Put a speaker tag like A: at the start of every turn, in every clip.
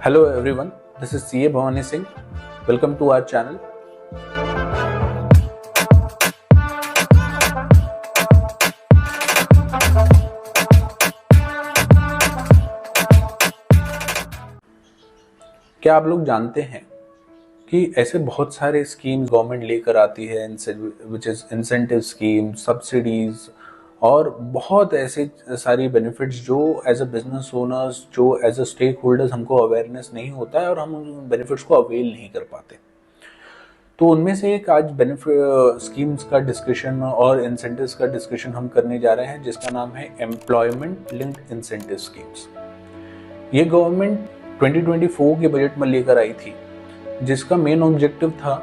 A: Hello everyone, this is CA Bhavani Singh. Welcome to our channel. क्या आप लोग जानते हैं कि ऐसे बहुत सारे स्कीम्स गवर्नमेंट लेकर आती है, which is incentive scheme, subsidies और बहुत ऐसे सारी बेनिफिट्स जो एज अ बिजनेस ओनर्स, जो एज अ स्टेक होल्डर्स हमको अवेयरनेस नहीं होता है और हम उन बेनिफिट्स को अवेल नहीं कर पाते। तो उनमें से एक आज बेनिफिट स्कीम्स का डिस्कशन और इंसेंटिव्स का डिस्कशन हम करने जा रहे हैं, जिसका नाम है एम्प्लॉयमेंट लिंक्ड इंसेंटिव स्कीम्स। ये गवर्नमेंट 2024 के बजट में लेकर आई थी, जिसका मेन ऑब्जेक्टिव था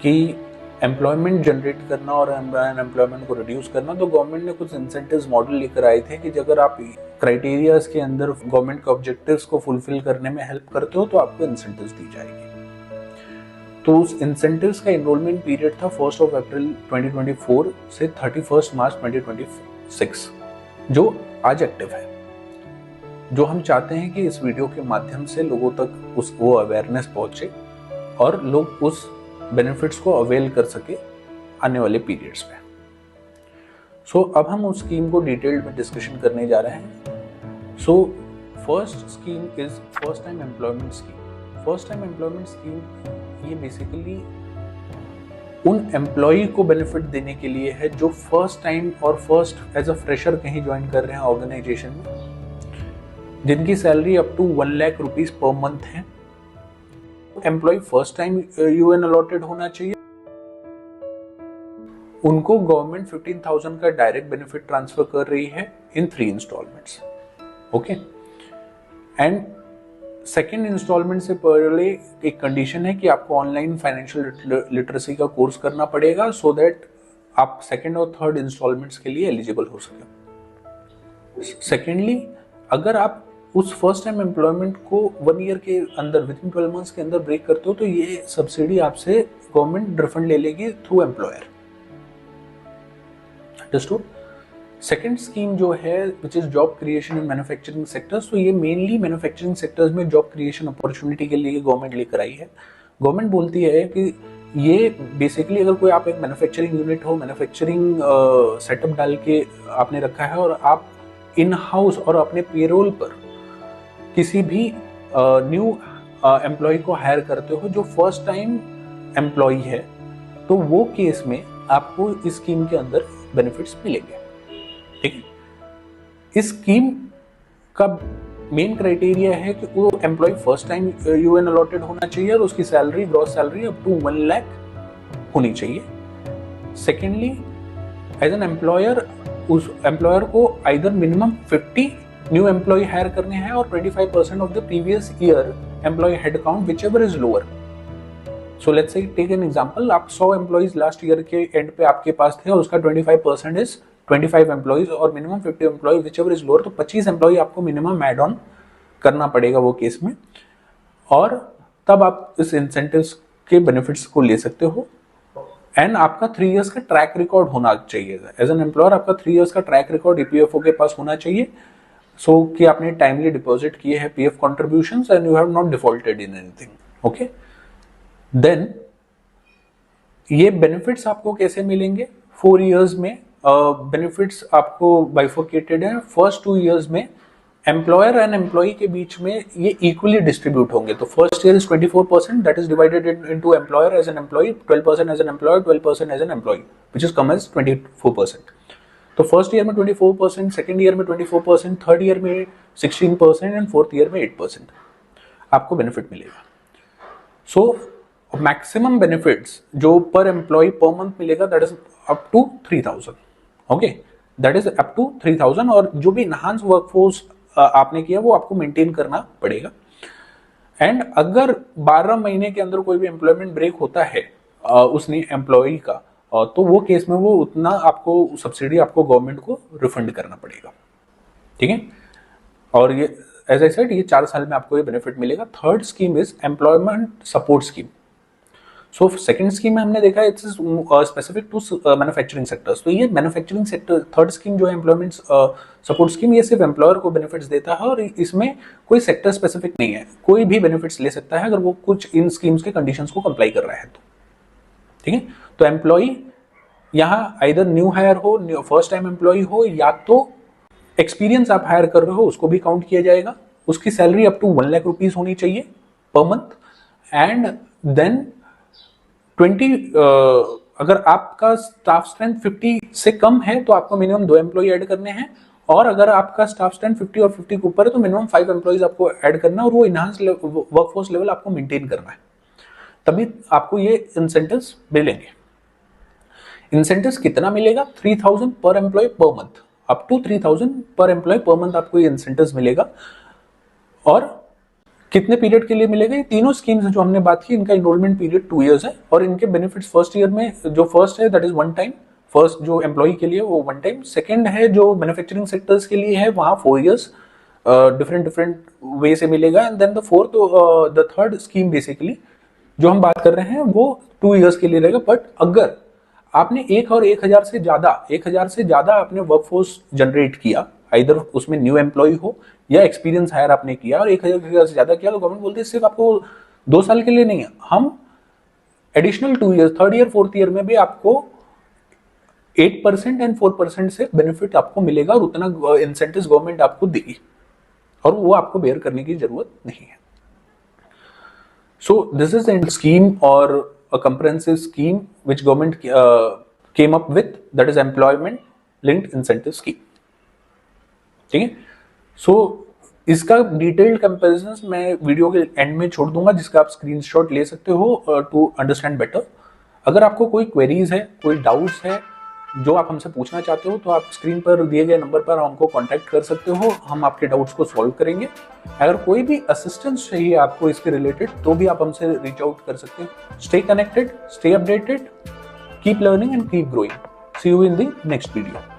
A: कि एम्प्लॉयमेंट जनरेट करना और अनएम्प्लॉयमेंट को रिड्यूस करना। तो गवर्नमेंट ने कुछ इंसेंटिव्स मॉडल लेकर आए थे कि अगर आप क्राइटेरियाज के अंदर गवर्नमेंट के ऑब्जेक्टिव्स को फुलफिल करने में हेल्प करते हो तो आपको इंसेंटिव्स दी जाएगी। तो उस इंसेंटिव्स का एनरोलमेंट पीरियड था 1 अप्रैल 2024 से 31 मार्च 2026, जो आज एक्टिव है। जो हम चाहते हैं कि इस वीडियो के माध्यम से लोगों तक वो अवेयरनेस पहुंचे और लोग उस बेनिफिट्स को अवेल कर सके आने वाले पीरियड्स में। सो अब हम उस स्कीम को डिटेल्ड में डिस्कशन करने जा रहे हैं। So first scheme is first time employment scheme. First time employment scheme ये बेसिकली उन एम्प्लॉय को बेनिफिट देने के लिए है जो फर्स्ट टाइम और फर्स्ट एज अ फ्रेशर कहीं ज्वाइन कर रहे हैं ऑर्गेनाइजेशन में, जिनकी salary up to 1 lakh rupees per month है। Employ first time UAN allotted होना चाहिए। उनको गवर्नमेंट 15,000 का डायरेक्ट बेनिफिट ट्रांसफर कर रही है in 3 installments. Okay, and second installment से पहले एक कंडीशन है कि आपको ऑनलाइन फाइनेंशियल लिटरेसी का कोर्स करना पड़ेगा, सो दैट आप सेकेंड और थर्ड इंस्टॉलमेंट्स के लिए एलिजिबल हो सके। सेकेंडली, अगर आप उस फर्स्ट टाइम एम्प्लॉयमेंट को 1 ईयर के अंदर, विद इन 12 मंथ्स के अंदर ब्रेक करते हो तो ये सब्सिडी आपसे गवर्नमेंट रिफंड ले लेगी through employer. Understood? Second scheme जो है which is job creation in manufacturing sectors, तो ये मेनली मैन्युफैक्चरिंग सेक्टर्स में जॉब क्रिएशन अपॉर्चुनिटी के लिए गवर्नमेंट लेकर आई है। गवर्नमेंट बोलती है कि ये बेसिकली अगर कोई आप एक मैन्युफैक्चरिंग यूनिट हो, मैन्युफैक्चरिंग सेटअप डाल के आपने रखा है और आप इन हाउस और अपने पेरोल पर किसी भी न्यू एम्प्लॉय को हायर करते हो जो फर्स्ट टाइम एम्प्लॉय है, तो वो केस में आपको इस स्कीम के अंदर बेनिफिट्स मिलेंगे। ठीक है, इस स्कीम का मेन क्राइटेरिया है कि वो employee first time UAN allotted होना चाहिए और उसकी salary, gross salary up to 1 lakh होनी चाहिए। सेकेंडली, एज एन एम्प्लॉयर, उस एम्प्लॉयर को either minimum 50 new employee hire करने हैं और 25% of the previous year employee head count whichever is lower. So let's say take an example, आप 100 employees last year के end पे आपके पास थे और उसका 25% इज 25 एम्प्लॉइज और minimum 50 employee whichever is lower, तो 25 एम्प्लॉय आपको मिनिमम एड ऑन करना पड़ेगा वो केस में, और तब आप इस इंसेंटिव्स के बेनिफिट्स को ले सकते हो। एंड आपका 3 इयर्स का ट्रैक रिकॉर्ड होना चाहिए। एज एन एम्प्लॉयर आपका 3 इयर्स का ट्रैक रिकॉर्ड ईपीएफओ के पास होना चाहिए, सो कि आपने टाइमली डिपॉजिट किए हैं PF contributions and you have not defaulted in anything. Okay, then ये बेनिफिट्स आपको कैसे मिलेंगे? 4 इयर्स में बेनिफिट्स आपको बाइफोकेटेड है। फर्स्ट 2 इयर्स में एम्प्लॉयर एंड एम्प्लॉय के बीच में ये इक्वली डिस्ट्रीब्यूट होंगे। तो first year is 24%, that is divided into employer as an employee, 12% as an employer, 12% as an employee, which is come as 24%। तो फर्स्ट ईयर में 24%, सेकेंड ईयर में 24%, थर्ड ईयर में 16% एंड फोर्थ ईयर में 8% आपको benefit मिलेगा। So maximum benefits जो पर employ per month मिलेगा that is up to 3,000। Okay, that is up to 3,000, और जो भी इनहांस वर्कफोर्स आपने किया वो आपको मेंटेन करना पड़ेगा। एंड अगर 12 महीने के अंदर कोई भी एम्प्लॉयमेंट ब्रेक होता है उसने एम्प्लॉय का, तो वो केस में वो उतना आपको सब्सिडी आपको गवर्नमेंट को रिफंड करना पड़ेगा। ठीक है, और ये एज आई सेड ये 4 साल में आपको ये बेनिफिट मिलेगा। Third scheme is employment support scheme. So second scheme में हमने देखा it's specific to manufacturing sectors. तो ये मैन्युफैक्चरिंग सेक्टर थर्ड स्कीम जो है एम्प्लॉयमेंट सपोर्ट स्कीम, ये सिर्फ एम्प्लॉयर को बेनिफिट्स देता है और इसमें कोई सेक्टर स्पेसिफिक नहीं है, कोई भी बेनिफिट्स ले सकता है अगर वो कुछ इन स्कीम्स के कंडीशंस को कंप्लाई कर रहा है तो। ठीक है, तो एम्प्लॉय यहाँ आइदर न्यू हायर हो, फर्स्ट टाइम एम्प्लॉय हो, या तो एक्सपीरियंस आप हायर कर रहे हो उसको भी काउंट किया जाएगा। उसकी salary up to 1 lakh rupees होनी चाहिए पर मंथ। एंड देन 20 अगर आपका स्टाफ स्ट्रेंथ 50 से कम है तो आपको मिनिमम 2 एम्प्लॉय ऐड करने हैं, और अगर आपका स्टाफ स्ट्रेंथ 50 और 50 के ऊपर है तो मिनिमम 5 एम्प्लॉयज आपको ऐड करना है, और वो इनहांस वर्कफोर्स लेवल आपको मेंटेन करना है, तभी आपको ये इंसेंटिव्स मिलेंगे। इंसेंटिव्स कितना मिलेगा? 3000 पर employ per month, up to 3000 पर एम्प्लॉय पर मंथ आपको ये इंसेंटिव्स मिलेगा। और कितने पीरियड के लिए मिलेगा? ये तीनों स्कीम्स जो हमने बात की इनका इनरोलमेंट पीरियड 2 इयर्स है, और इनके बेनिफिट्स फर्स्ट ईयर में जो फर्स्ट है दैट इज 1 टाइम, फर्स्ट जो एम्प्लॉय के लिए वो 1 टाइम, सेकंड है जो मैन्युफैक्चरिंग सेक्टर्स के लिए है वहां 4 इयर्स डिफरेंट वे से मिलेगा। And then the third scheme basically जो हम बात कर रहे हैं वो 2 इयर्स के लिए रहेगा। बट अगर आपने 1000 से ज्यादा आपने वर्कफोर्स जनरेट किया, इधर उसमें न्यू एम्प्लॉय हो या एक्सपीरियंस हायर आपने किया और 1000 से ज्यादा किया, तो गवर्नमेंट बोलती है सिर्फ आपको 2 साल के लिए नहीं है, हम additional 2 years, third year fourth year में भी आपको 8% एंड 4% से बेनिफिट आपको मिलेगा, और उतना इंसेंटिव गवर्नमेंट आपको देगी और वो आपको बेयर करने की जरूरत नहीं है। So this is a scheme or a comprehensive scheme which government came up with, that is employment linked incentive scheme. ठीक है, सो इसका डिटेल्ड कंपैरिजन मैं वीडियो के एंड में छोड़ दूंगा जिसका आप स्क्रीनशॉट ले सकते हो टू अंडरस्टैंड बेटर। अगर आपको कोई क्वेरीज है, कोई डाउट्स है जो आप हमसे पूछना चाहते हो तो आप स्क्रीन पर दिए गए नंबर पर हमको कांटेक्ट कर सकते हो, हम आपके डाउट्स को सॉल्व करेंगे। अगर कोई भी असिस्टेंस चाहिए आपको इसके रिलेटेड तो भी आप हमसे रीच आउट कर सकते हो। Stay connected, stay updated, keep learning and keep growing. See you in the next video.